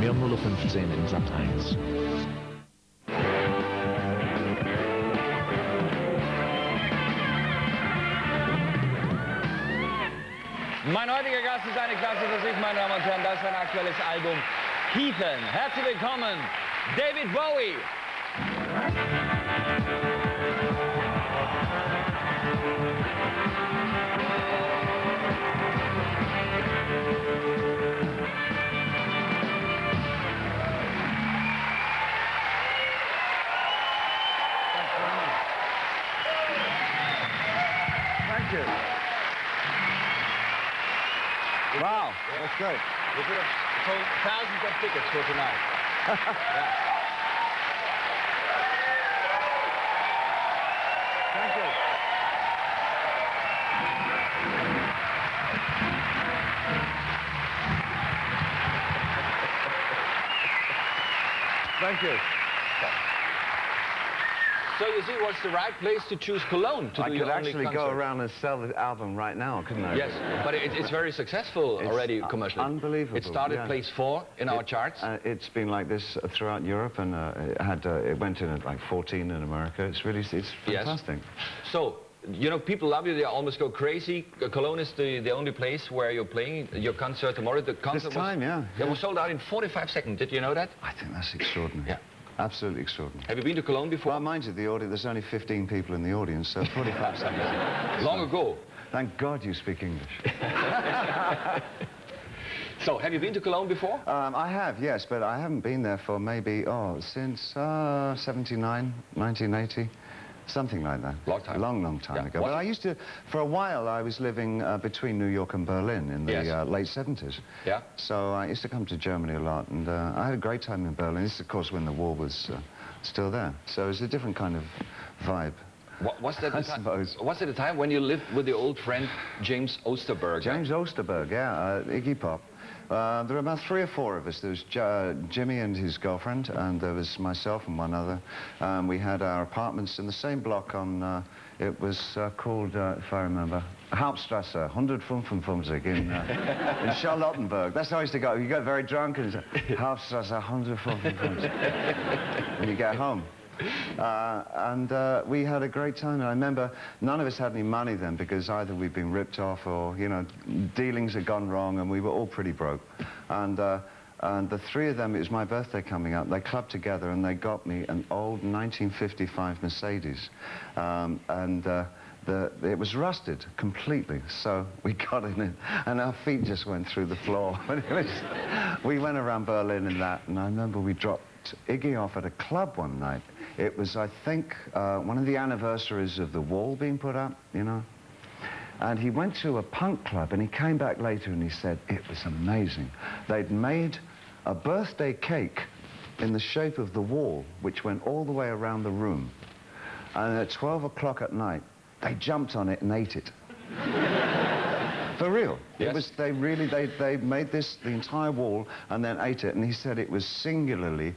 Wir haben 0:15 in Sat 1. Mein heutiger Gast ist eine Klasse für sich, meine Damen und Herren. Das ist sein aktuelles Album Heathen. Herzlich willkommen, David Bowie. Thank you. Wow, that's great. We could have sold thousands of tickets for tonight. Yeah. Thank you. Thank you. So you see, what's the right place to choose Cologne to I do could your only actually concert? go around and sell the album right now, couldn't I? Yes, but it's very successful already commercially. Unbelievable. It started yeah. place 4 in our charts. It's been like this throughout Europe, and it went in at like 14 in America. It's fantastic. Yes. So, you know, people love you. They almost go crazy. Cologne is the only place where you're playing your concert tomorrow. The concert It was sold out in 45 seconds. Did you know that? I think that's extraordinary. Yeah. Absolutely extraordinary. Have you been to Cologne before? Well, mind you, the audience, there's only 15 people in the audience, so 45 seconds. Long ago. Thank God you speak English. So, have you been to Cologne before? I have, yes, but I haven't been there for maybe, since 79, 1980. Something like that. Long time. Long time Yeah. ago. What? But I used to, for a while, I was living between New York and Berlin in the Yes. late 70s. Yeah. So I used to come to Germany a lot, and I had a great time in Berlin. This is, of course, when the war was still there. So it's a different kind of vibe. Was that I suppose. Was it a time when you lived with the old friend James Osterberg? James Osterberg, yeah, Iggy Pop. There were about 3 or 4 of us. There was Jimmy and his girlfriend, and there was myself and one other. We had our apartments in the same block on, it was called, if I remember, Hauptstrasse, 155 in Charlottenburg. That's how I used to go. You get very drunk and Hauptstrasse, 155 when you get home. We had a great time. And I remember none of us had any money then because either we'd been ripped off or, you know, dealings had gone wrong and we were all pretty broke. And the 3 of them, it was my birthday coming up, they clubbed together and they got me an old 1955 Mercedes. It was rusted completely, so we got in it, and our feet just went through the floor. We went around Berlin in that, and I remember we dropped Iggy off at a club one night. It was, I think, one of the anniversaries of the wall being put up, you know. And he went to a punk club, and he came back later and he said, it was amazing. They'd made a birthday cake in the shape of the wall, which went all the way around the room. And at 12 o'clock at night, they jumped on it and ate it. For real. Yes. It was, they made this, the entire wall, and then ate it. And he said it was singularly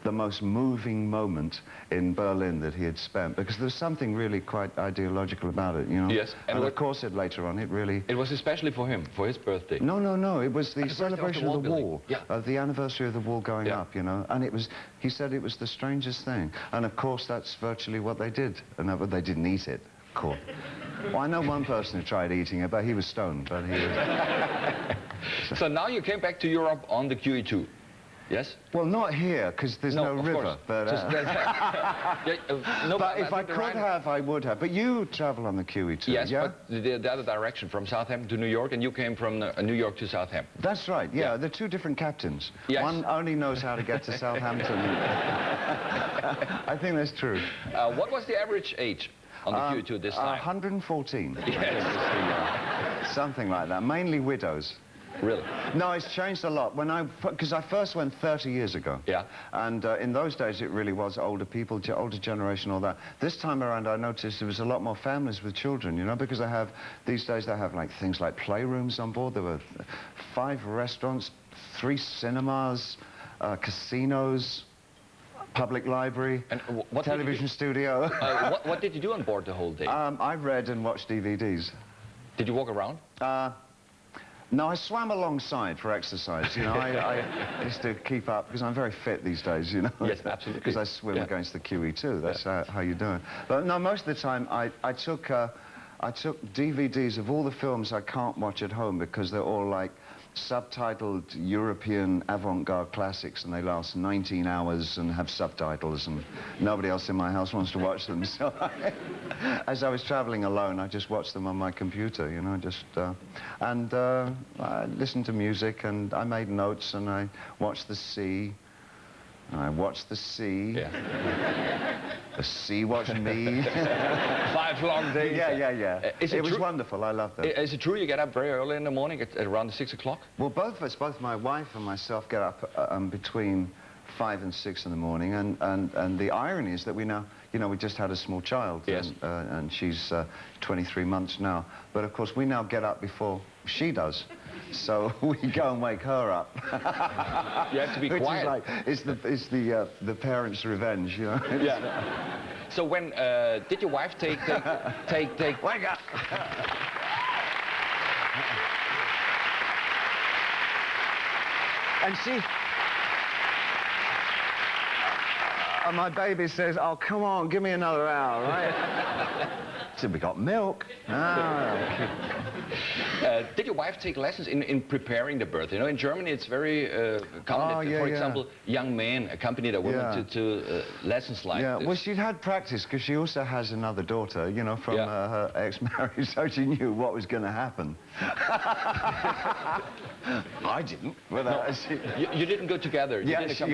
the most moving moment in Berlin that he had spent, because there was something really quite ideological about it, you know? Yes. And of course, later on, it really... It was especially for him, for his birthday. No, it was the celebration of the wall, yeah. of the anniversary of the wall going Yeah. up, you know? And it was, he said it was the strangest thing. And of course, that's virtually what they did. And they didn't eat it, of course. Well, I know one person who tried eating it, but he was stoned, but he was... So now you came back to Europe on the QE2, yes? Well, not here, because there's no of river. course. But, No, but if I could have, I would have. But you travel on the QE2, yes, yeah? but the other direction, from Southampton to New York, and you came from New York to Southampton. That's right, yeah. They're 2 different captains. Yes. One only knows how to get to Southampton. I think that's true. What was the average age on the QE2 this time? 114. Yes. Something like that. Mainly widows. Really? No, it's changed a lot. Because I first went 30 years ago. Yeah. And in those days, it really was older people, older generation, all that. This time around, I noticed there was a lot more families with children, you know, because these days they have like things like playrooms on board. There were 5 restaurants, 3 cinemas, casinos, public library, and what television studio. What did you do on board the whole day? I read and watched DVDs. Did you walk around? No, I swam alongside for exercise. You know, I used to keep up because I'm very fit these days. You know. Yes, absolutely. Because I swim against the QE2. That's how you do it. But no, most of the time I took DVDs of all the films I can't watch at home because they're all like subtitled European avant-garde classics, and they last 19 hours and have subtitles, and nobody else in my house wants to watch them. So as I was traveling alone, I just watched them on my computer, you know, I listened to music, and I made notes, and I watched the sea. I watched the sea. Yeah. The sea watched me. 5 long days. Yeah. It was wonderful. I loved it. Is it true you get up very early in the morning at around 6 o'clock? Well, both of us, both my wife and myself, get up between 5 and 6 in the morning, and the irony is that we now, you know, we just had a small child. Yes. And she's 23 months now. But of course, we now get up before she does. So we go and wake her up. You have to be quiet. It's the parents' revenge, you know. Yeah. So when did your wife take Wake up! And she. And my baby says, "Oh, come on, give me another hour, right?" I said, "We got milk." Did your wife take lessons in preparing the birth? You know, in Germany it's very common that, for example, young men accompany their women to lessons like this. Well, she'd had practice because she also has another daughter, you know, from her ex-marriage, so she knew what was going to happen. I didn't. But, you didn't go together?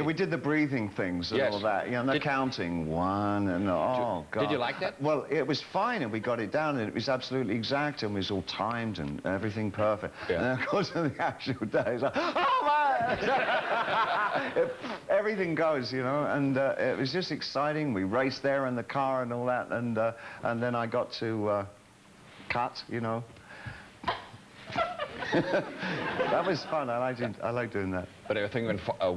We did the breathing things and all that, you know, the counting one and God. Did you like that? Well, it was fine, and we got it down, and it was absolutely exact, and it was all timed and everything perfect. Yeah. And then, of course, on the actual day, it's like, oh my! Everything goes, you know, and it was just exciting. We raced there in the car and all that, and then I got to cut, you know. That was fun. I like doing that. But everything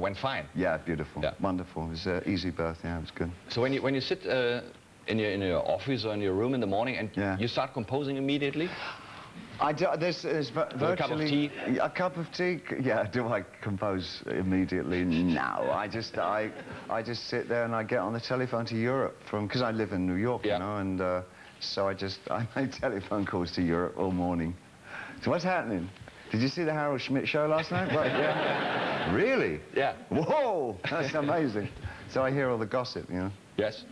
went fine. Yeah, beautiful, wonderful. It was an easy birth. Yeah, it was good. So when you sit in your office or in your room in the morning and you start composing immediately? I do. There's virtually a cup of tea. A cup of tea. Yeah. Do I compose immediately? No. I just sit there and I get on the telephone to Europe because I live in New York, you know, and so I make telephone calls to Europe all morning. So what's happening? Did you see the Harald Schmidt show last night? Right, yeah. Really? Yeah. Whoa, that's amazing. So I hear all the gossip, you know. Yes.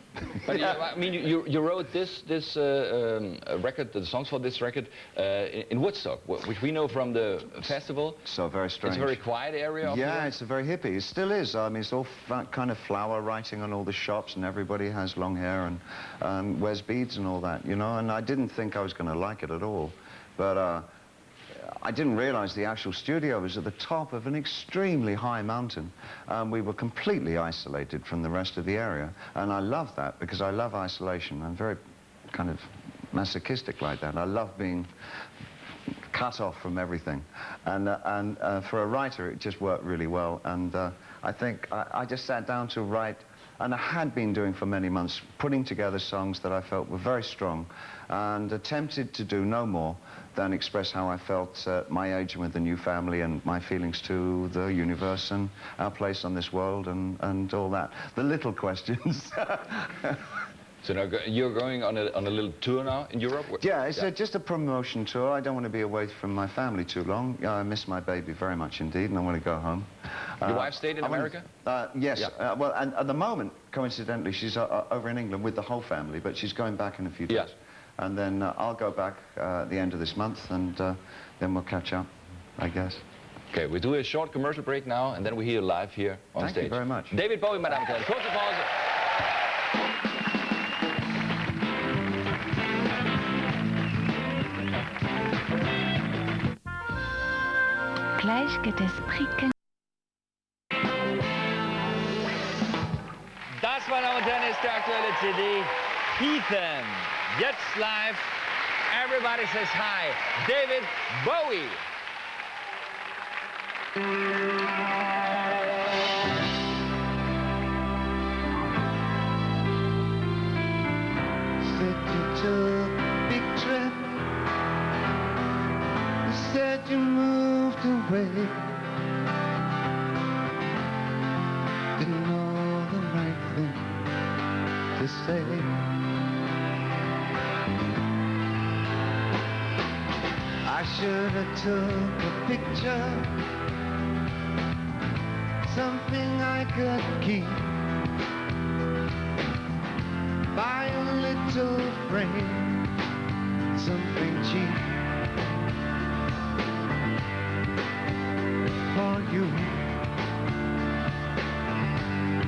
But I mean, you wrote this record, the songs for this record, in Woodstock, which we know from the festival. So very strange. It's a very quiet area. Yeah, it's a very hippie. It still is. I mean, it's all kind of flower writing on all the shops, and everybody has long hair and wears beads and all that, you know. And I didn't think I was going to like it at all, but. I didn't realize the actual studio was at the top of an extremely high mountain. We were completely isolated from the rest of the area, and I love that because I love isolation. I'm very kind of masochistic like that. I love being cut off from everything, and for a writer it just worked really well. And I think I just sat down to write, and I had been doing for many months, putting together songs that I felt were very strong, and attempted to do no more than express how I felt at my age and with the new family, and my feelings to the universe and our place on this world, and all that. The little questions. So now you're going on a little tour now in Europe? Yeah, it's just a promotion tour. I don't want to be away from my family too long. I miss my baby very much indeed, and I want to go home. Your wife stayed in America? Yes. Yeah. Well, and at the moment, coincidentally, she's over in England with the whole family, but she's going back in a few days. Yes. And then I'll go back at the end of this month, and then we'll catch up, I guess. Okay, we do a short commercial break now, and then we hear you live here on stage. Thank you very much. David Bowie, meine Damen und Herren. Kurze Pause. Gleich geht es prickeln. Das, meine Damen und Herren, ist der aktuelle CD. Heathen. Jetzt live. Everybody says hi. David Bowie. Said you took a big trip. You said you moved way. Didn't know the right thing to say. I should have took a picture, something I could keep, buy a little frame, something cheap for you.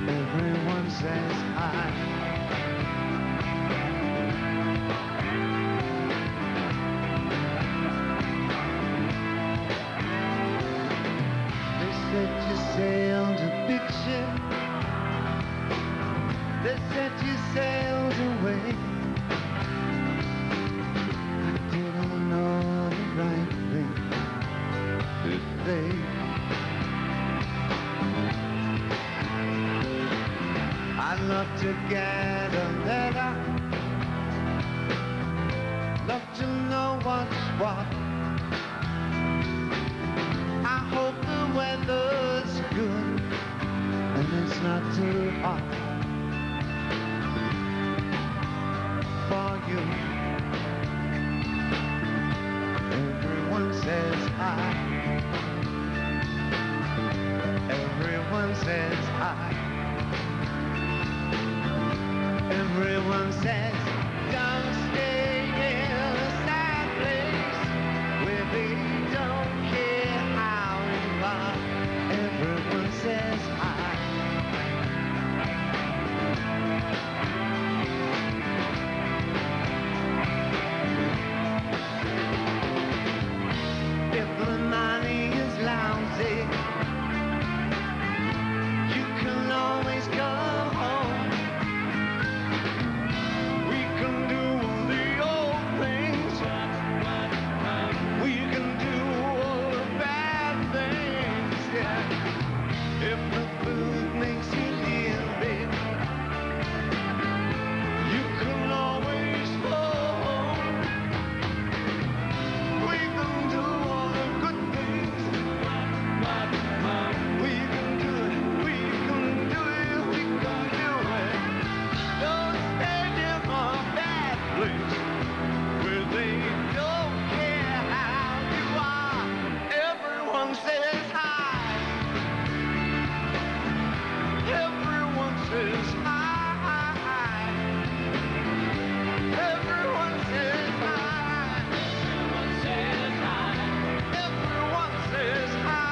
Everyone says hi. They said you sailed a big ship. They said you sailed away. I didn't know the right thing to say. I'd love to get a letter, love to know what's what. I hope the weather's good and it's not too hot for you. Everyone says hi. Everyone says hi. Everyone says, don't stay in a sad place where they don't care how you are. Everyone says hi. If the money is lousy, you can always come home. If the food makes you feel big, you can always go home. We can do all the good things. We can do it, we can do it, we can do it. Don't stay in a bad place where they don't care how you are. Everyone says hi. Everyone says hi. Everyone says hi. Everyone says hi. Everyone says hi.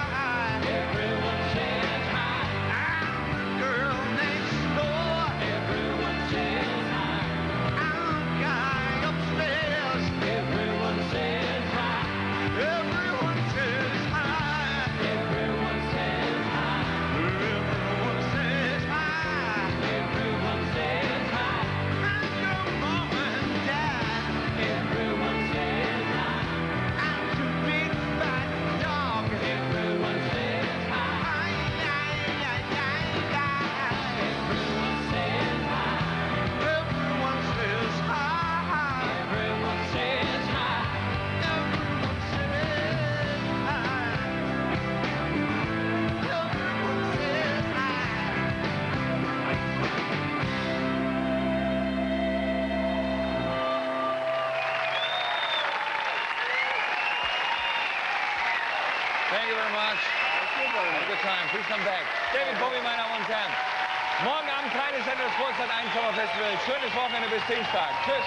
Everyone says hi. I'm the girl next door. Everyone says hi. I'm the guy upstairs. Everyone says hi. Everyone says hi. Everyone says hi. Everyone says hi. Everyone says hi. And your mom and dad. Everyone says hi. And your big fat dog. Everyone says hi. Everyone says hi. Everyone says hi. Everyone says hi. Everyone says hi. Everyone says hi. Thank you very much. Have a good time. Please come back. David Bowie, meine Damen und Herren. Morgen Abend kleines Ende des Großstadt 1 Sommerfestival. Schönes Wochenende bis Dienstag. Tschüss.